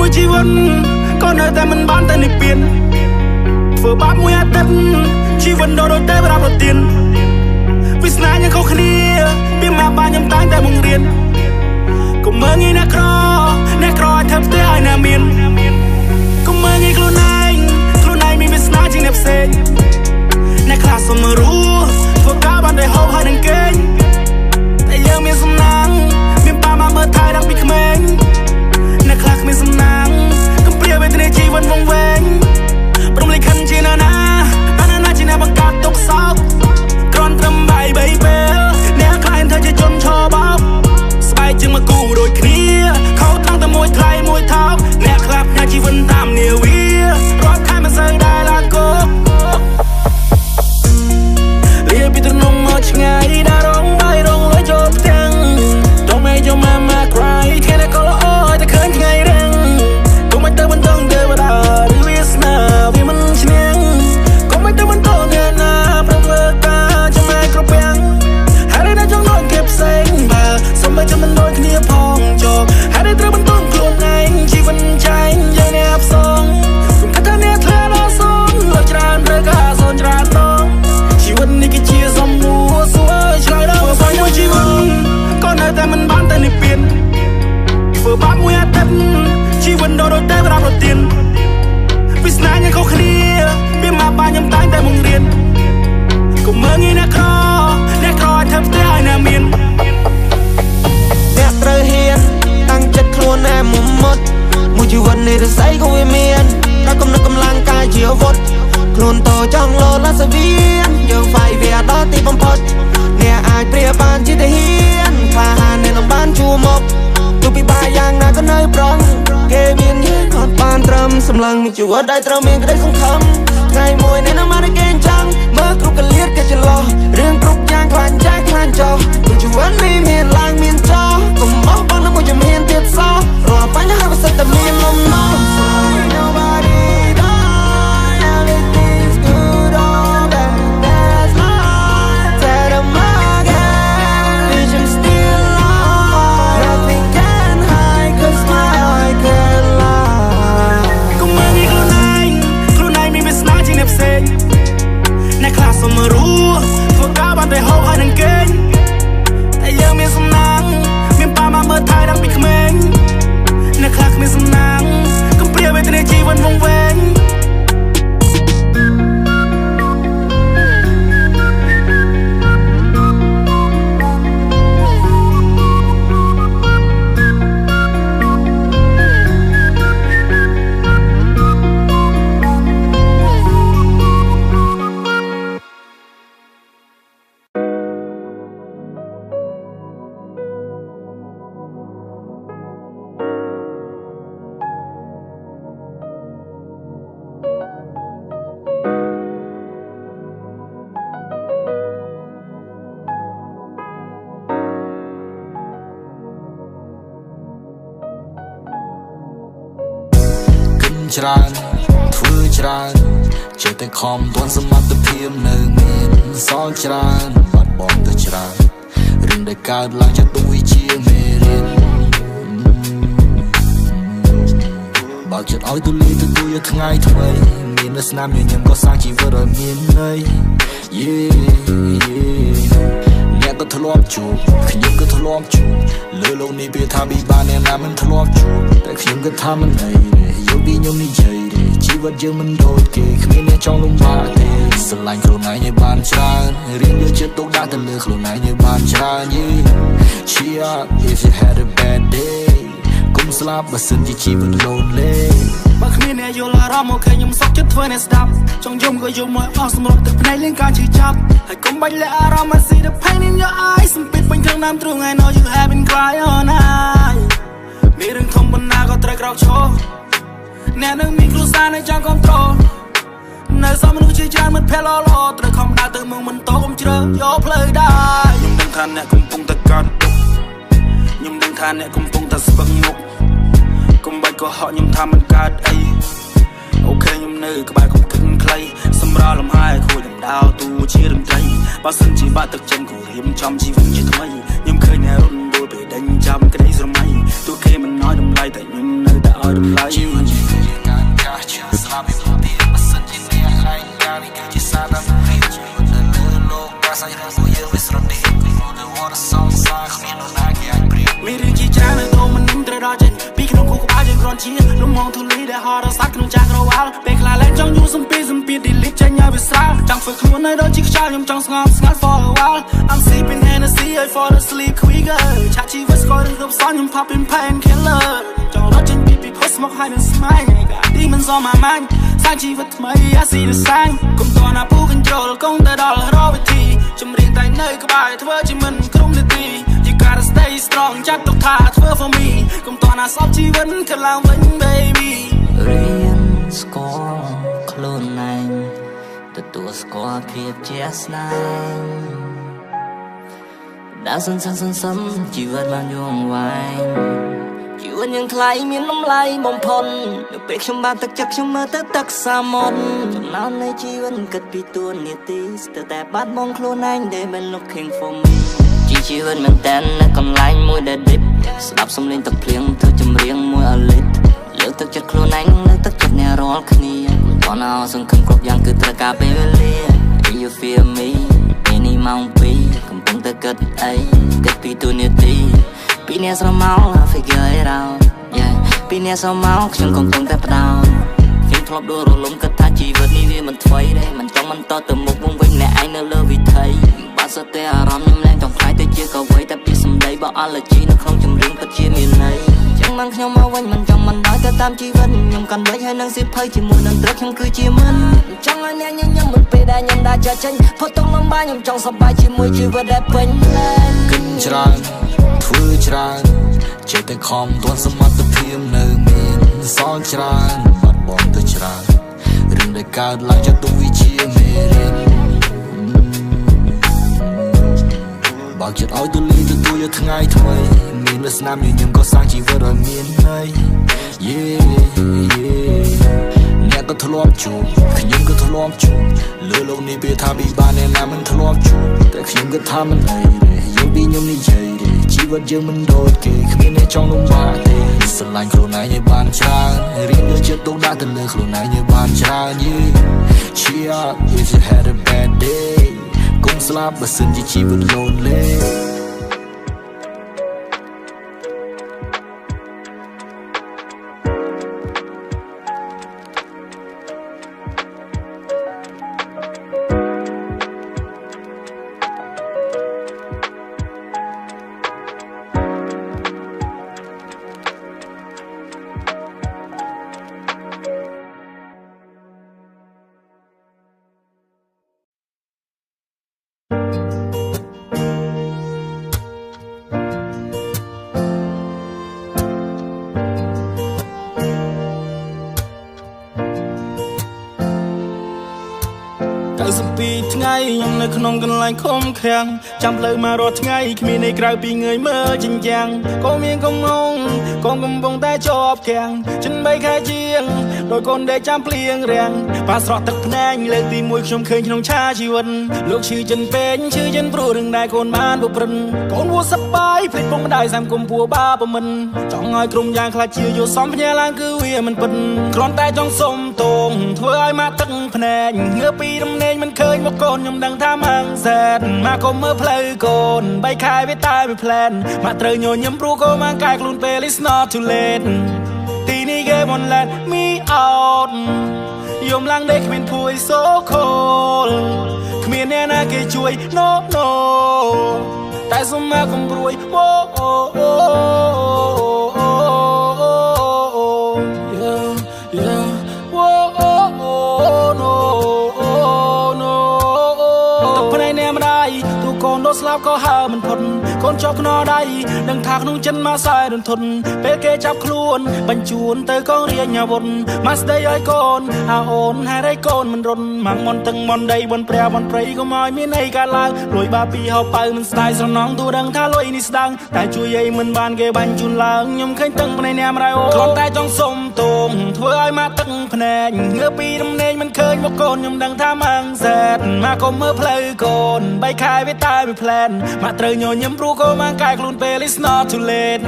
មួយជីវិតក៏នៅតែមិនបានតែនិព្វានធ្វើបាបមួយអាទិត្យជីវិតដ៏ដូចតែប្រាប់ប្រទានវាសនាយ៉ាងខុសគ្នាពីម៉ាក់បានខ្ញុំតែងតែបង្រៀនកុំមើលងាយអ្នកក្រឲ្យធ្វើផ្ទះឲ្យណាមានកុំមើលងាយខ្លួនឯងមានវាសនាជាងអ្នកផ្សេងអ្នកខ្លះសុំមើលរស់ធ្វើការបានតែហូបហើយនឹងគេងតែយើងមានសំណាងមានប៉ាម៉ាមើលថែតាំងពីក្មេងអ្នកខ្លះគ្មានសំណាងកំព្រាវេទនាជីវិតវង្វេងព្រមលិខិតជាណាជាអ្នកបង្កើតទុកសោកគ្រាន់ត្រឹមបាយ3ពេលអ្នកខ្លះថាជាជនឆោបោកស្បែកជាងមកគូដូចគ្នាខោត្រង់តែមួយថ្លៃមួយថោកអ្នកខ្លះផ្ញើជីវិតតាមនាវារាប់ខែមិនសូវដែលឡើងគោកលៀបពីត្រនំមកឆ្ងាយដល់រងបាយរងលុយចូលផ្ទាំង Don't make your mama cry គេអ្នកក៏ល្អតែឃើញថ្ងៃរឹងកុំឲ្យទៅបន្តទៅបដាឬវាស្នាវាមិនឈ្នះកុំឲ្យទៅបន្តអ្នកណាប្រធ្វើការចាំឯគ្រប់ទាំងហើយនៅចង់ដូចគេផ្សេងបើសំបីចាំមិនដូចគ្នាផងចុះហើយត្រូវបន្តខ្លួនឯងជីវិតចាញ់យ៉ាងអ្នកផ្សងគុំគិតថាអ្នកធ្លាក់សងលើច្រើនឬក៏សនច្រើនដងជីវិតនេះគឺជាសំនួរសួរឆ្លើយដល់សោះមួយជីវិតក៏នៅតែមិនបានតែនិព្វានធ្វើបាបមួយអាទិត្យជីវិតដ៏ដូចតែប្រាប់ប្រទានវាសនាយ៉ាងខុសគ្នាពីម៉ាក់បានខ្ញុំតែងតែបង្រៀនកុំមើលងាយអ្នកក្រឲ្យធ្វើផ្ទះឲ្យណាមានអ្នកត្រូវហ៊ានតាំងចិត្តខ្លួនឯងមុតមួយជីវិតនេះរស័យក៏វាមានតែគំនិតកម្លាំងកាយជាអាវុធខ្លួនតចង់លោឡាសវៀនយើងវាយវាដល់ទីបំផុតអ្នកអាចព្រាបានជាទាហានខ្លាហានអ្នកនឹងបានជួមកទោះពិបាកយ៉ាងណាក៏នៅប្រងគេមានយើងអត់បានត្រឹមសម្លឹងជីវិតដែលត្រូវមានក្តីសង្ឃឹមថ្ងៃមួយអ្នកនឹងបានគេចង់មើលគ្រប់កលៀតគេច្រឡោះរឿងគ្រប់យ៉ាងខ្លាញ់ចាស់ខ្លាញ់ចោះជីវិតនេះមានឡើងមានចោះកុំបោះបង់នឹងមួយជំហានទៀតសោះរាល់បញ្ហាវាសិតតែមានលំនៅអ្នកខ្លះសុំមើលរស់ធ្វើការបានតែហូបហើយនឹងគេងតែយើងមានសំណាងមានប៉ាម៉ាមើលថែតាំងពីក្មេងអ្នកខ្លះគ្មានសំណាងកំព្រាវេទនាជីវិតវង្វេងច្រើនធ្វើច្រើនចេះតែខំទាន់សមត្ថភាពនៅមានសល់ច្រើនបាត់បង់ទៅច្រើនរឿងដែលកើតឡើងចាត់ទុកវាជាមេរៀនបើចិត្តឲ្យទូលាយទទួលយកថ្ងៃថ្មីមានស្នាមញញឹមក៏សាងជីវិតឲ្យមានន័យអ្នកក៏ធ្លាប់ជួបខ្ញុំក៏ធ្លាប់ជួបលើโลกនេះវាថាពិបាកអ្នកណាមិនធ្លាប់ជួបតែខ្ញុំក៏ថាមិនអីយកពីខ្ញុំនិយាយជីវិតយើងមិនដូចគេគ្មានអ្នកចង់លំបាកទេស្រឡាញ់ខ្លួនឯងឲ្យបានច្រើនរៀនយកចិត្តទុកដាក់ទៅលើខ្លួនឯងឲ្យបានច្រើន Cheer up if you had a bad day កុំស្លាប់បើសិនជាជីវិត lonely បើគ្មានអ្នកយល់អារម្មណ៍អូខេខ្ញុំសុខចិត្តធ្វើអ្នកស្ដាប់ចង់យំក៏យំមកអស់សម្រាប់ទឹកភ្នែកលៀងការឈឺចាប់ហើយកុំបាច់លាក់អារម្មណ៍ I see the pain in your eyes សំពីពេញក្នុងណាំទ្រូង I know you have been crying all night មានរឿងធំប៉ុណ្ណាក៏ត្រូវក្រោកឈរអ្នកនឹងមានគ្រួសារនៅចង់គ្រប់គ្រងនៅសមមនុស្សជាច្រើនមិនភ័យល្អត្រូវខំដើរទៅមុខមិនតោកុំជ្រើយកផ្លូវដែរខ្ញុំដឹងថាអ្នកកំពុងតែកើតទុក្ខខ្ញុំដឹងថាអ្នកកំពុងតែស្ពឹងមុខកុំបាច់កុហកខ្ញុំថាមិនកើតអីអូខេខ្ញុំនៅក្បែរកុំគិតខ្លីសម្រាប់លំហាយខួយដណ្ដោទូជារំត្រីបើសិនជាបាក់ទឹកចិត្តគូរៀមចំជីវិតជាថ្មីខ្ញុំឃើញអ្នករត់ដួលពេលដេញចាំក្តីស្រមៃទោះគេមិនឲ្យតម្លៃតែខ្ញុំនៅតែឲ្យតម្លៃ ជាលំងទូលីដែលហត់រសាត់ក្នុងចាក់រវល់ពេលខ្លះលែងចង់យូរសំពីdelete ចេញឲ្យវាស្រាលចង់ធ្វើខ្លួនឲ្យដូចជាខ្យល់ខ្ញុំចង់ស្ងប់ស្ងាត់ for a while I'm sipping Hennessy I fall asleep quicker ឆាជីវិតស្គាល់រឿងគ្រប់សនខ្ញុំ popping painkiller ចង់រត់ចេញពីពិភពស្មុកហើយនឹងស្មាញទីមិនសមអាម៉ាញ់សាច់ជីវិតថ្មី I see the sign កុំតណាពូ control កុំទៅដល់រកវិធីចម្រៀងតែនៅក្បែរធ្វើជាមិនក្រុមនាទី You gotta stay strong ចាត់ទុកថាធ្វើ for me កុំតណាសពជីវិតកន្លងវិញ baby រៀនស្គាល់ខ្លួនឯងទទួលស្គាល់ភាពជាក់ស្ដែងដែលសន្សំជីវិតបានយូរវែងជីវិតយ៉ាងថ្លៃមានតម្លៃបំផុតនៅពេលខ្ញុំបានទឹកចិត្តខ្ញុំមើលទៅទឹកសាមុទ្រចំណោមនៃជីវិតគិតពីទួនាទីស្ទើរតែបាត់បង់ខ្លួនឯង They been looking for me ជីវិតមែនតើនៅកន្លែងមួយដែល deep ស្ដាប់សំឡេងទឹកភ្លៀងធ្វើចម្រៀងមួយអាលីតលើកទឹកចិត្តខ្លួនឯងលើកទឹកចិត្តអ្នករាល់គ្នាតោះណោសង្ឃឹមគ្រប់យ៉ាងគឺត្រូវការពេលវេលា You feel me ពេលនេះម៉ោង2កំពុងតែគិតអីគិតពីទូនាទីពីអ្នកស្រមោល I figure it out yeah ពីអ្នកស្រមោលខ្ញុំកំពុងតែផ្ដោតខ្ញុំធ្លាប់ដួលរលំគិតថាជីវិតនេះវាមិនថ្មីទេមិនចង់បន្តទៅមុខវងវិញម្នាក់ឯងនៅលើវិថីបាត់សតិអារម្មណ៍ខ្ញុំលែងចង់ខ្លាយទៅជាកវីតែពីសម្ដីរបស់ allergy នៅក្នុងចម្រៀងពិតជាមានន័យចឹងមិនខ្ញុំមកវិញមិនចង់មិនដល់ទៅតាមជីវិតខ្ញុំកាន់ដេកហើយនឹងសិភ័យជាមួយនឹងត្រឹកខ្ញុំគឺជាមិនចង់ឲ្យអ្នកញញឹមមិនពេលដែលខ្ញុំដើរចាស់ចេញផុតទុកលំបាកខ្ញុំចង់សប្បាយជាមួយជីវិតដែលពេញលេញគិតច្រើនធ្វើច្រើនចេះតែខំទាន់សមត្ថភាពនៅមានសល់ច្រើនបាត់បង់ទៅច្រើនរឿងដែលកើតឡើងចាត់ទុកវាជាមេរៀនបើគិតឲ្យទូលីទទួលយកថ្ងៃថ្មីមានលក្ខណៈញញឹមក៏សាងជីវិតឲ្យមានន័យ អ្នកក៏ធ្លាប់ជួបខ្ញុំក៏ធ្លាប់ជួបលើโลกនេះវាថាពិបាកអ្នកណាមិនធ្លាប់ជួបតែខ្ញុំក៏ថាមិនអីទេយើងពីខ្ញុំនិយាយទេជីវិតយើងមិនដូចគេគ្មានអ្នកចង់លំបាកទេស្រឡាញ់ខ្លួនឯងឲ្យបានច្រើនរៀនយកចិត្តទុកដាក់ទៅលើខ្លួនឯងឲ្យបានច្រើន Cheer if you had a bad day កុំស្លាប់បើសិនជាជីវិត lonelyថ្ងៃខ្ញុំនៅក្នុងកន្លែងខំខាំងចាំផ្លូវមករត់ថ្ងៃគ្មានឯក្រៅពីងើយមើលចិញ្ចាំងក៏មានកំងងកងកំពុងតែជាប់ខាំងចិន3ខែជាងដោយកូនដែលចាំភ្លៀងរាំងប៉ាស្រក់ទឹកភ្នែកលើកទី1ខ្ញុំឃើញក្នុងឆាជីវិតលោកឈឺចិនពេញឈឺចិនព្រោះរឿងដែលកូនបានបុព្រិនកូនវួសប្បាយភ្លេចពុកម្ដាយសាមគុំពួរបាប្រមិនចង់ឲ្យក្រុមយ៉ាងខ្លាចជាយោសំផ្ញើឡើងគឺវាមិនពិតគ្រាន់តែចង់សុំទងធ្វើឲ្យមកទឹកភ្នែកងើពីរំលែងមិនឃើញមកកូនខ្ញុំដឹងថាម៉ាំងសែតមកកុំមើលផ្លូវកូន3ខែវាតែមួយផ្លែនមកត្រូវញញឹមព្រោះកូនមកកាយខ្លួនពេល it's not too late ទីនេះគេមិន let me out យំឡើងដេកគ្មានភួយ so cold គ្មានអ្នកណាគេជួយ no no តែសុំមកកុំព្រួយ oh oh oh yeah yeah oh oh oh no no ទឹកភ្នែកអ្នកម្ដាយទូកូនរត់ស្លាប់ក៏ហើមិនផុតកូនជាប់ខ្នល់ដៃដឹងថាក្នុងចិនមកសែរន្ធត់ពេលគេចាប់ខ្លួនបញ្ជូនទៅកងរាជអាវុធមកស្ដីឲ្យកូនអូនហេតុអីកូនមិនរត់មកមន់ទឹងមន់ដីបនព្រះបនព្រៃក៏មកមានអីកើតឡើងលួយបាពីហោប៉ៅមិនស្ដាយស្រណងទូដឹងថាលុយនេះស្ដាងតែជួយអីមិនបានគេបញ្ជូនឡើងខ្ញុំឃើញទឹងភ្នែកអ្នកម្ដាយអូគ្រាន់តែចង់សុំទងធ្វើឲ្យមកទឹកភ្នែកងើពីរំលែងមិនឃើញមកកូនខ្ញុំដឹងថាម៉ាំងសែតមកកុំមើលផ្លូវកូន3ខែវាតែមួយផ្លែនមកត្រូវញញឹមព្រោះកូនមកកាយខ្លួនពេល it's not too late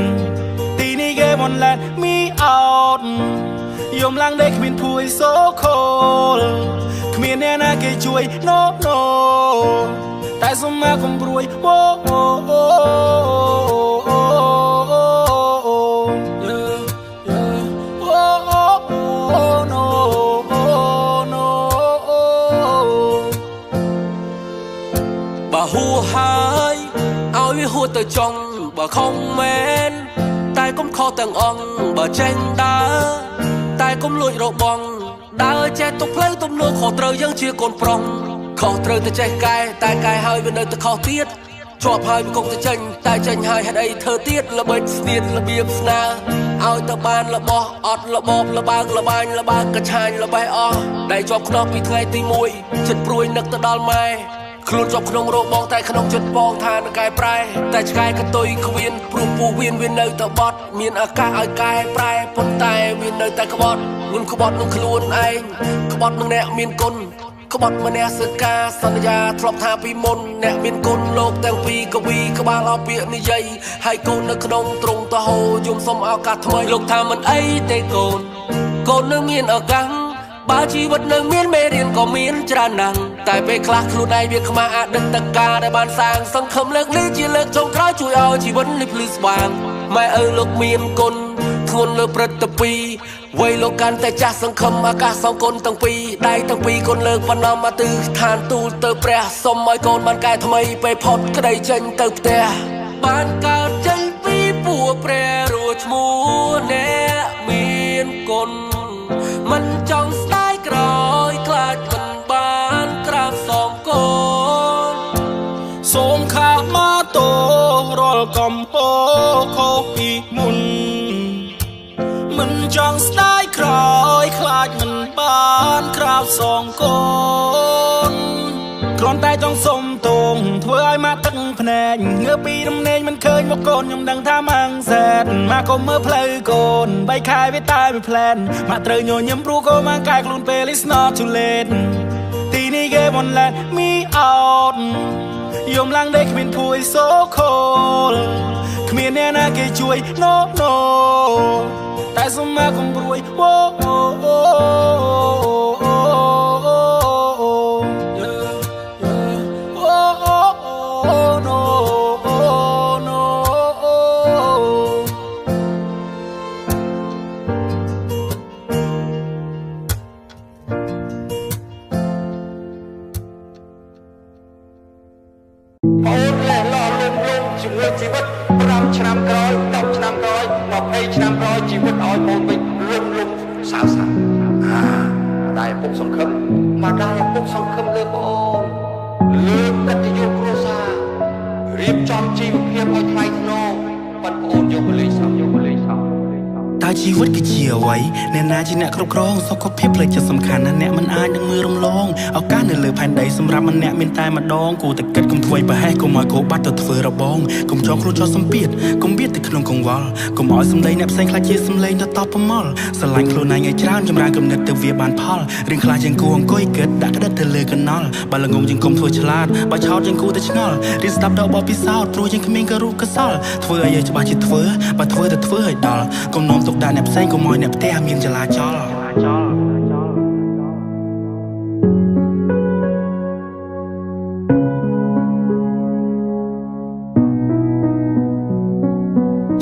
ទីនេះគេមិន let me out យំឡើងដេកគ្មានភួយ so cold គ្មានអ្នកណាគេជួយ no no តែសុំមកកុំព្រួយ oh oh oh oh yeah yeah oh ទៅចង់បើខំមែនតែកុំខកទាំងអង្គបើចេញដើរតែកុំលួចរបងដើរចេះទុកផ្លូវទំនួលខុសត្រូវយើងជាកូនប្រុសខុសត្រូវទៅចេះកែតែកែហើយវានៅតែខុសទៀតជាប់ហើយវាគង់ទៅចេញតែចេញហើយហេតុអីធ្វើទៀតល្បិចស្នៀតរបៀបស្នើឲ្យទៅបានរបស់អត់របបលបើកលបាញ់លបើកកឆាញល្បេះអស់ដែលជាប់ខ្នងពីថ្ងៃទី1ចិត្តព្រួយនឹកទៅដល់ម៉ែខ្លួនជាប់ក្នុងរោបងតែក្នុងចិត្តបងថានឹងកែប្រែតែឆ្កែកតុយគ្មានព្រោះពូវៀនវានៅតែបត់មានឱកាសឲ្យកែប្រែប៉ុន្តែវានៅតែក្បត់ខ្ញុំក្បត់នឹងខ្លួនឯងក្បត់នឹងអ្នកមានគុណក្បត់ម្នាក់សើការសន្យាធ្លាប់ថាពីមុនអ្នកមានគុណលោកទាំងពីរកវីក្បាលអពាកនិយាយហើយកូននៅក្នុងទ្រង់តហោយំសុំឱកាសថ្មីលោកថាមិនអីទេកូនកូននៅមានឱកាសបើជីវិតនៅមានមេរៀនក៏មានច្រើនណាស់តែពេលខ្លះខ្លួនឯងវាខ្មាស់អតីតកាលដែលបានសាងសង្ឃឹមលើកនេះជាលើកចុងក្រោយជួយឲ្យជីវិតនេះភ្លឺស្វាងម៉ែឪលោកមានគុណធ្ងន់លើព្រឹត្តពីវ័យលោកកាន់តែចាស់សង្ឃឹមអាកាសសងគុណទាំងពីរដៃទាំងពីរគុណលើកបណ្ដំមកទិដ្ឋានទូលទៅព្រះសុំឲ្យកូនបានកែថ្មីពេលផុតក្តីចេញទៅផ្ទះបានកើតចេញពីពួរព្រះរួឈ្មោះអ្នកមានគុណមិនចង់ស្ដាយក្រោយខ្លាចមិនបានក្រាបសងកូនសូមខាម៉ាតូរាល់កំហុសខុសពីមុនមិនចង់ស្ដាយក្រោយខ្លាចមិនបានក្រាបសងកូនគ្រាន់តែចង់សុំទងធ្វើឲ្យមកទឹកភ្នែកងើបពីរំលែងមិនឃើញមកកូនខ្ញុំដឹងថាម៉ាំងសែតមកកុំមើលផ្លូវកូន3ខែវាតែមួយផ្លែនមកត្រូវញញឹមព្រោះកូនមកកែខ្លួនពេល it's not too late ទីនេះគេ won't let me out យំឡើងដែលគ្មានភួយ so cold គ្មានអ្នកណាគេជួយ no no តែសុំមកកុំព្រួយ ជាមួយជីវិត5ឆ្នាំក្រោយ10ឆ្នាំក្រោយ20ឆ្នាំក្រោយជីវិតឲ្យបងវិញលំសៅសាតែពុកសង្ឃឹមមកដែរពុកសង្ឃឹមលើបងលើកតញ្ញូគ្រួសាររៀបចំជីវភាពឲ្យថ្លៃថ្នូរប៉ុន្តែបងយកលេខសំតើជីវិតគឺជាអ្វីអ្នកណាជាអ្នកគ្រប់គ្រងសុខភាពផ្លូវចិត្តសំខាន់ណាស់អ្នកមិនអាចនឹងមើលរំលងឱកាសនៅលើផែនដីសម្រាប់ម្នាក់មានតែម្ដងគួរតែគិតកុំធ្វើប្រហែសកុំឲ្យគោបាត់ទៅធ្វើរបងកុំចងខ្លួនចោលសម្ពាធកុំបៀតទៅក្នុងកង្វល់កុំឲ្យសម្ដីអ្នកផ្សេងខ្លាចជាសម្លេងទៅតបប្រមល់ស្រឡាញ់ខ្លួនឯងឲ្យច្រើនចម្រើនគំនិតទៅវាបានផលរឿងខ្លះជាងគួរអង្គុយគិតដាក់ក្តិតទៅលើកណ្ដុលបើល្ងងជាងគុំធ្វើឆ្លាតបើឆោតជាងគួរតែឆ្ងល់រៀនស្ដាប់ដល់បបពិសោធន៍ព្រោះជាងគ្មានក៏រូបកសលធ្វើឲ្យច្បាស់ជាធ្វើបើធ្វើទៅធ្វើឲ្យដល់កុំនាំទុកដាក់អ្នកផ្សេងកុំឲ្យអ្នកផ្ទះមានចលាចល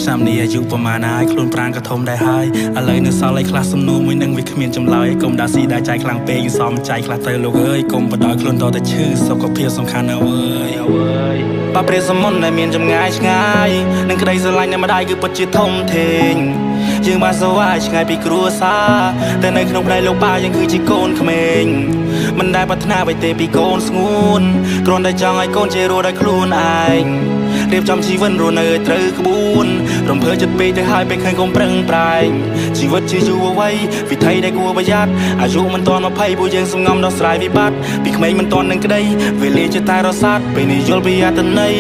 ឆ្នាំនេះអាយុប្រមាណហើយខ្លួនប្រាណក៏ធំដែរហើយឥឡូវនៅសល់ឯខ្លះសំណួរមួយនឹងវាគ្មានចម្លើយកុំដាក់ស៊ីដាក់ចៃខ្លាំងពេកសំចៃខ្លះទៅលោកអើយកុំបដ ாய் ខ្លួនតតែឈឺសុខភាពសំខាន់ណាស់អើយបាព្រះសមុទ្រដែលមានចម្ងាយឆ្ងាយនឹងក្តីស្រឡាញ់នៃម្ដាយគឺពិតជាធំធេងយើងបានសវាយឆ្ងាយពីគ្រួសារតែនៅក្នុងផ្នែកលោកប៉ាយើងគឺជាកូនក្មេងមិនដែលប្រាថ្នាអ្វីទេពីកូនស្ងួនគ្រាន់តែចង់ឲ្យកូនជារស់ដោយខ្លួនឯងរៀបចំជីវិតរស់នៅឲ្យត្រូវក្បួនរំភើចិត្តពេកទៅហើយពេលឃើញកុំប្រឹងប្រែងជីវិតជាយូរអ្វីវិធីដែលគួរប្រយ័ត្នអាយុមិនទាន់20ពួកយើងសំងំដោះស្រាយវិបត្តិពីក្មេងមិនទាន់នឹងក្តីវេលាជាតែរសាត់ពេលនេះយល់ពីអត្ថន័យ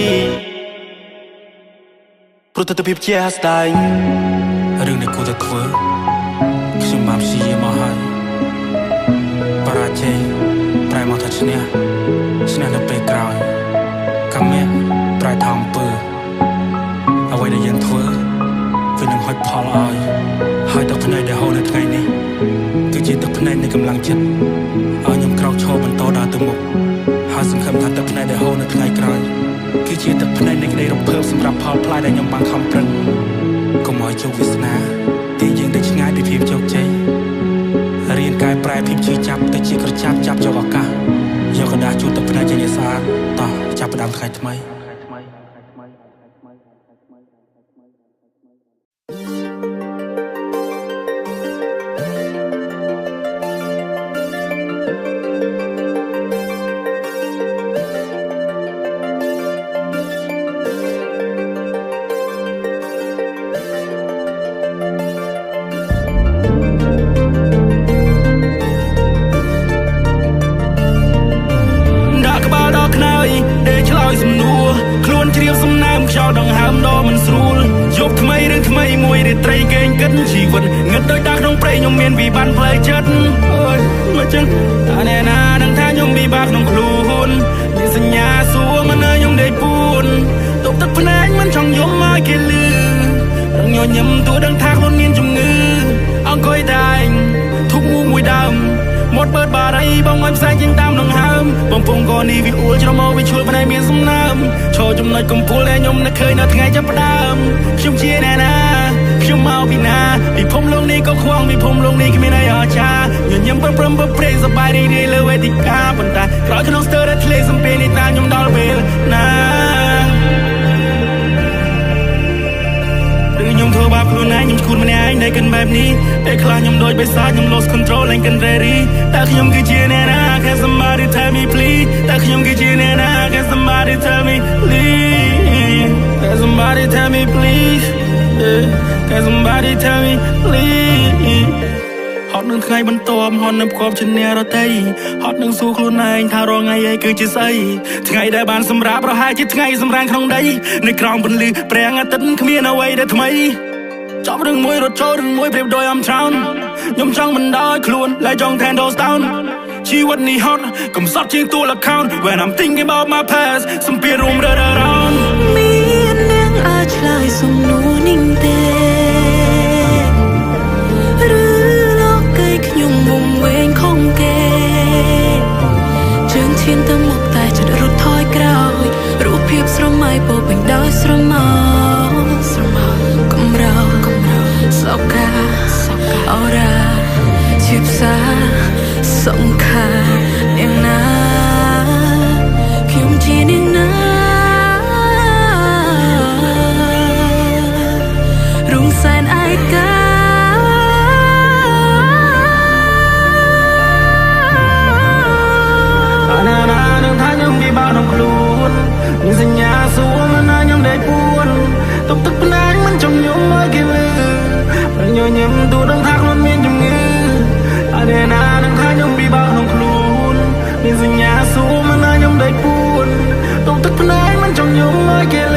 ព្រោះទស្សនវិជ្ជាស្ដាយរឿងដែលគួរតែធ្វើខ្ញុំបានព្យាយាមមកហើយបរាជ័យប្រែមកថាឈ្នះនៅពេលក្រោយកម្មៈប្រែថំពើអ្វីដែលយើងធ្វើវានឹងហុចផលឲ្យហើយទឹកភ្នែកដែលហូរនៅថ្ងៃនេះគឺជាទឹកភ្នែកនៃកម្លាំងចិត្តឲ្យខ្ញុំក្រោកឈរបន្តដើរទៅមុខហើយសង្ឃឹមថាទឹកភ្នែកដែលហូរនៅថ្ងៃក្រោយគឺជាទឹកភ្នែកនៃក្តីរំភើបសម្រាប់ផលផ្លែដែលខ្ញុំបានខំប្រឹងកុំឲ្យជោគវាសនាទាញយើងទៅឆ្ងាយពីភាពជោគជ័យរៀនកែប្រែភាពឈឺចាប់ទៅជាក្រចាប់ចាប់យកឱកាសយកកណ្ដាលជូតទឹកភ្នែកជាស្អាតតោះចាប់ផ្ដើមថ្ងៃថ្មី រាត្រីគេងគិតជីវិតងឹតដោយដាស់ក្នុងព្រៃខ្ញុំមានវិបត្តិផ្លូវចិត្តអើយមកចឹងតើអ្នកណានឹងថាខ្ញុំពិបាកក្នុងខ្លួនមានសញ្ញាសួរមិនឲ្យខ្ញុំដេកពួនទុកទឹកភ្នែកមិនចង់យំឲ្យគេលឺរងញញឹមទួដឹងថាខ្លួនមានជំងឺអង្គុយតែងធុកមួយដើមមកបើបារីបងឲ្យផ្សាយចេញតាមដង្ហើមបំពង់កនេះវាអួលច្រមុះវាឈួលភ្នែកមានសំណើមឈរចំណុចកំពូលដែលខ្ញុំនឹកឃើញនៅថ្ងៃចាប់ផ្ដើមខ្ញុំជាអ្នកណាខ្ញុំមកពីណាពិភពលោកនេះក៏ខ្វងពិភពលោកនេះគ្មានអីអស្ចារ្យញញឹមព្រមព្រេងសប្បាយរីករាយលើវេទិកាប៉ុន្តែក្រោយក្នុងស្ទើរតែធ្លេសំពេលនេះតាខ្ញុំដល់ពេលណាខ្ញុំធ្វើបាបខ្លួនឯងខ្ញុំឈួតម្នាក់ឯងដែលគិតបែបនេះពេលខ្លះខ្ញុំដូចបិសាចខ្ញុំ lost control ឡើងកិន ready តែខ្ញុំគឺជាអ្នកណា Can somebody tell me please តែខ្ញុំគឺជាអ្នកណា Can somebody tell me please Can somebody tell me please Can somebody tell me please ហត់នឹងថ្ងៃបន្ទាប់ហត់នឹងផ្គប់ជំនះរតីហត់នឹងសួរខ្លួនឯងថារងថ្ងៃឯងគឺជាស្អីថ្ងៃដែលបានសម្រាប់ប្រហែលជាថ្ងៃសម្រានក្នុងដីនៅក្រោមពន្លឺព្រះអាទិត្យគ្មានអ្វីដែលថ្មីចប់រឿងមួយរត់ចូលរឿងមួយប្រៀបដូចអំច្រោនខ្ញុំចង់បណ្ដោយខ្លួនlạiចង់ handle down ជីវិតនេះហត់កំសត់ជាងតួល account when I'm thinking about my past សំពីរួម run around មាននាងអាចឆ្លើយសំណួរនេះទេខ្ញុំវងវែងខំគេជើងឈានទៅមុខតែចិត្តរត់ថយក្រោយរូបភាពស្រមៃពោពេញដោយស្រមោកំរោសោកាអរ៉ាជាផ្សារសង្ខារនាងណាខ្ញុំជានាងណារងសែនឯកាខ្លួនមានសញ្ញាសួរមិនឲ្យខ្ញុំដេកពួនទុកទឹកភ្នែកមិនចំញុំឲ្យគេលឺញញឹមទូដឹងថាខ្លួនមានជំងឺអត់អ្នកណានឹងថាខ្ញុំពិបាកក្នុងខ្លួនមានសញ្ញាសួរមិនឲ្យខ្ញុំដេកពួនទុកទឹកភ្នែកមិនចំញុំឲ្យគេ